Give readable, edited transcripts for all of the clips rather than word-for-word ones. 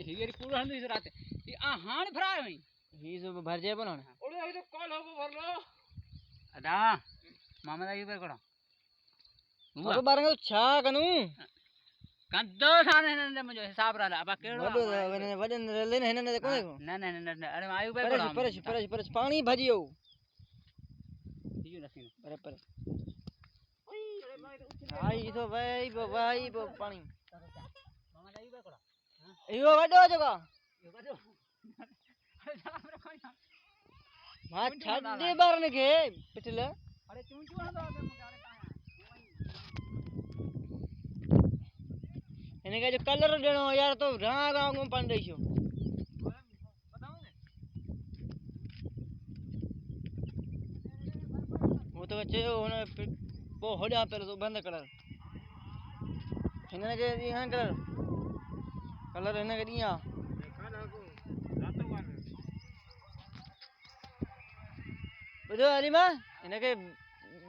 हिगेरी पूरा हंद इस रात ये हान भरा है ही सब भर जाए बोलो ना ओले अभी तो कॉल हो भर लो अदा मामा दा यूबर करो अब बारंग छा कनु कंदो साने ने मुझे हिसाब रहा अब केड़ो वडन लेने है ने कोने ना ना ना अरे आयु पे करो परस पानी भजियो ठीक है पर आई तो भाई पानी मामा दा यूबर करो यो वडो जको यो वडो अरे साहब रे कोई ना मा छड्डे बारन के पिछले अरे चूंचू हंदो अबे मुझे अरे इने का जो कलर देनो यार तो रा गांव में पन रही छो बताऊं ने वो तो बच्चे होने वो हो जा पहले तो बंद कलर इने के दी हां कलर इने के दिया बुझो अलीमा इने के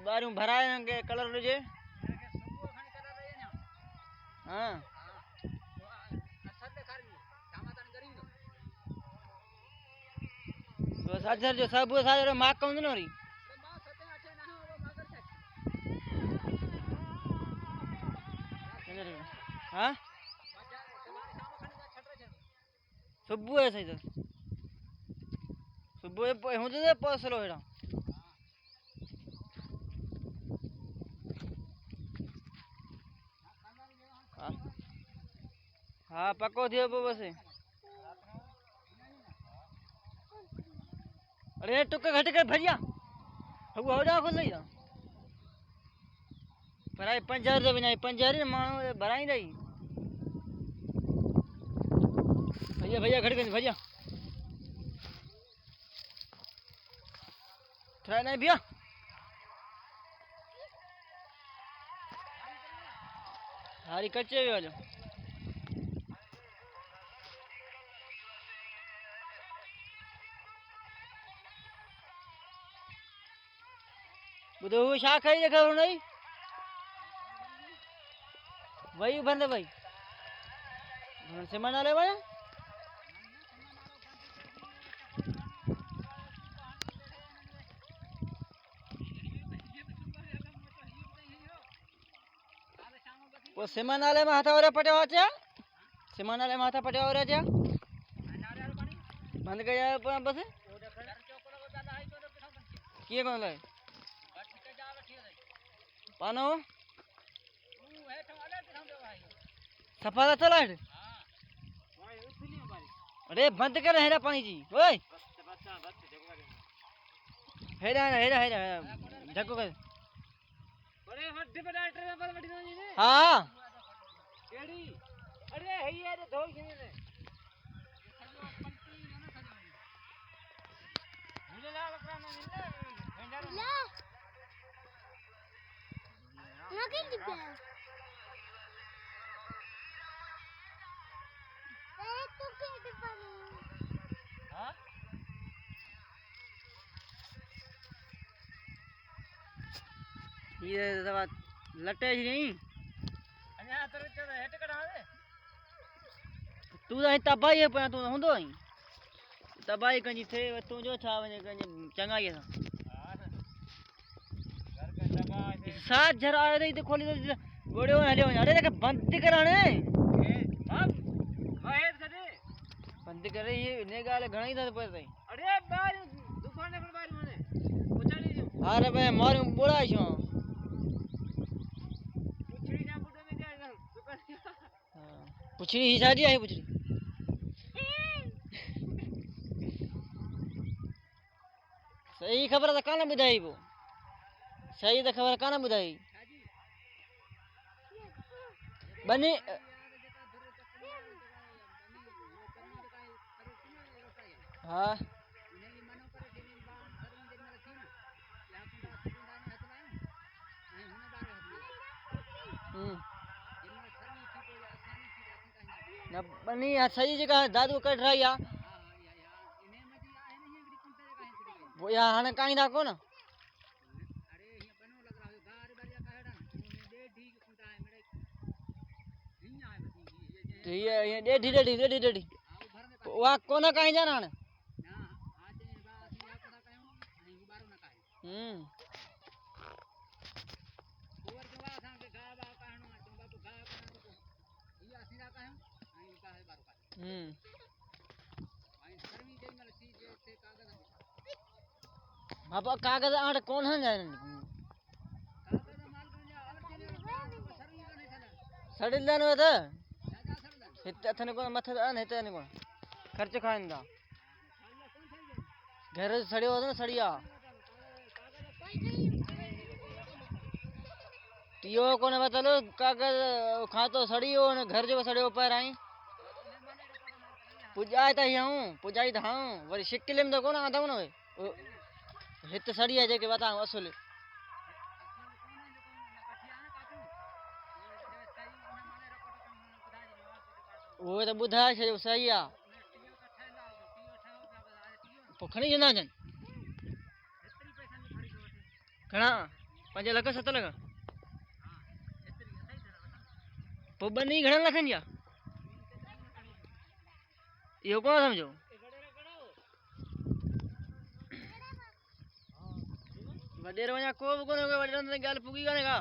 बारू भराए के कलर जे हां तो साजर जो सब साजर माक कौन न री हां सुबह है सही तो सुबह होते पोसलो हेडा हाँ पक्को थियो बस अरे टुक घट कर भरिया हगु होडा खोल लई भराई 5000 दे बिना 5000 मानो भराई दई भैया घट गई भैया ट्राई नहीं भैया हारी कच्चे वाले बुधो शा खाई देखा नहीं वही बंद भाई से मना ले भाई वो सिमनाले में हाथा और पटे वाचा सिमनाले में हाथा पटे और जा बंद कर जाए बस किए कौन लाए पानो सफा चला है अरे बंद कर हेरा पानी जी ओए हेरा झको कर बड़े हड्डी पे डाक्टर पर बैठी ना जी ने हां केड़ी अरे है ये धोल के ने मुझे ला लकड़ा ना मिलना ला ना के दिखा ए तू के दिखा हां ये दवा लटे ही नहीं अन्या तर हेट कढा दे तू तो तबाही है पर तू हुंदो ही तबाही कंजी थे तू जो छा वने कंजी चंगा ये घर का तबाही साथ जरा आ रही तो खोली तो गोड़े हले अरे देख बंद कराने हम वाहेद करे बंद करे ये ने गाल घणी था पर अरे बार दुकान पर बार मने उछाड़ी जो अरे बे मारू बोला छो पुछड़ी ना फोटो में जा दुकान हां पुछड़ी ही शादी आई पुछड़ी सही खबर तो काना बुधाई वो सही तो खबर काना बुधाई बनी हाँ न बनी सही जगह दादू कट रही है वो यहाँ हने कहीं ना को ना तो ये डेढ़ी वा कोना कहीं जाना है बाबा कागज आड़ कौन है जाने सड़िल जाने वाला हित अथने को मत आन हित ने को खर्च खाइंदा घर सड़ियो होता ना सड़िया तियो को ने बतालो कागज खा तो सड़ियो ने घर जो सड़ियो पर आई पुजाई ता हूं पुजाई था हूं वरी शिकिल में तो कोन आदा न हित सड़िया जे के बता असली वो तो बुधा छे सही आ पोखणी जना जन घणा 5 लाख 7 लाख पो बनी घणा लखन या यो को समझो वडेर वना को कोने वडेर ने गाल पुगी गाने का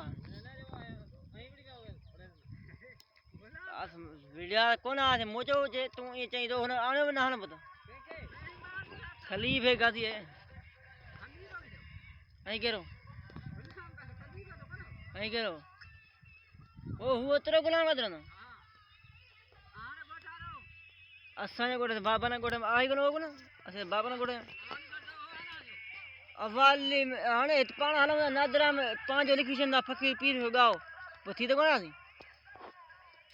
आस वीडियो कोन आ मोचो जे तू ये चाहिए तो आने ना हन पता खलीफे गादी है आई करो आई करो ओ हुआ तेरे गुलाम बदरन असाने गोटे बाबा ने गोटे आई गनो होगो ना असे बाबा ने गोटे अवाली हाने पाण हल नादरा में 5 लिखी छंदा फकीर पीर हो गाओ वो थी तो कोना सी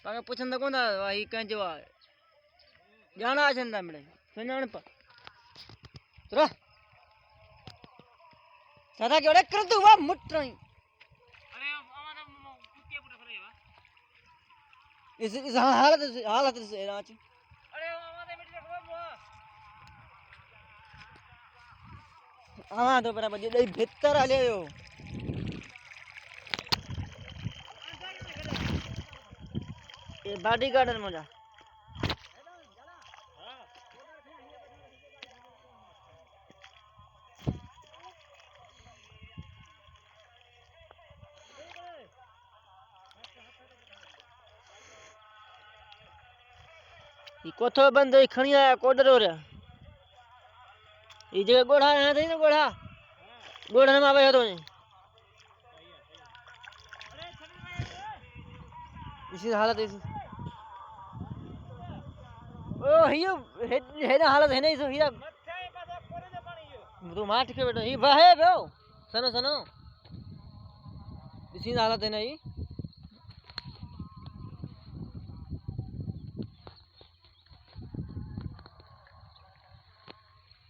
पाके पुछंदा कोन भाई कं जो जाना छंदा मिले सुनाण पर तरा सदा के ओडे कर दू वा मुट्रई अरे आवा कुत्ते पुटे करे वा इस हालत से राच अरे आवा दे मिट रखवा आवा तो बराबर दे भीतर आले यो ये बॉडी गार्डन में जा ये कोथो बंद खणी आया कोडर हो रहा ये जगह गोढ़ा है थई ना गोढ़ा गोढ़ा में आवे तो इसी हालत ऐसी ओ हियो है ना हालत है नहीं सो हिया तू मार के बेटा ही बहे बो सनो सनो इसी हालत है नहीं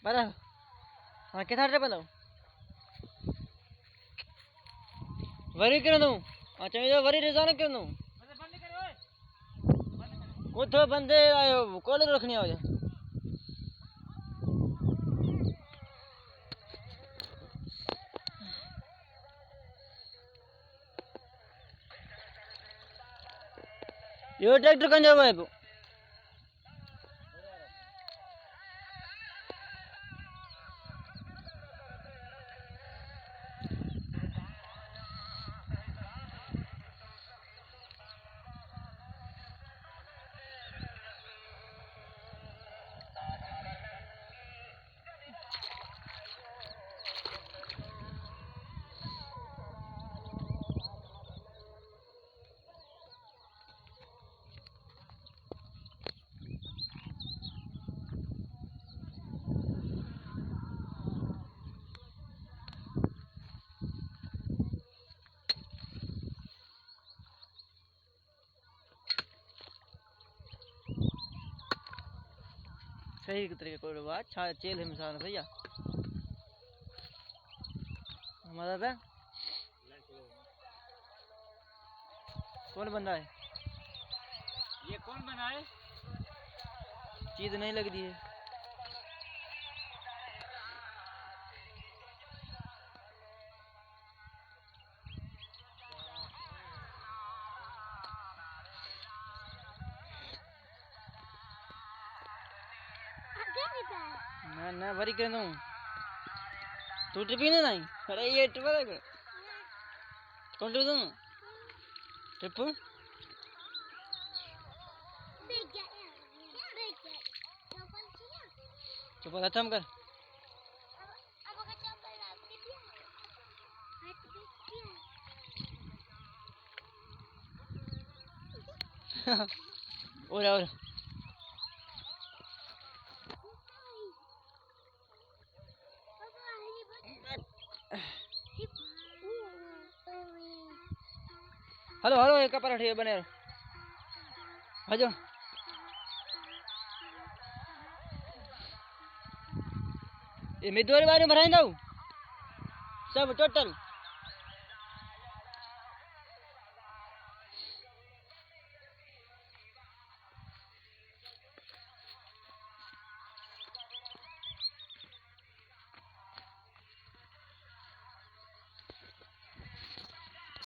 बरा हां के थारे पलो वरी कर दूं आ चाहिए वरी रिजान कर दूं बंद कर ओए कोथो बंदे आयो कॉलर रखनी हो जा यो ट्रैक्टर कं जावे सही तरीके कोई बात छा चेल है मिसाल भैया हमारा था कौन बंदा है ये कौन बंदा है चीज नहीं लग रही है ना ना वरी के दूं तू ट्रिप ही नहीं अरे ये ट्रिप है कौन ट्रिप दूं ट्रिप चुप खत्म कर और हेलो हेलो एक कपड़ा ठीक बने हजो ये मिदोरी बारे में भराई दऊ सब टोटल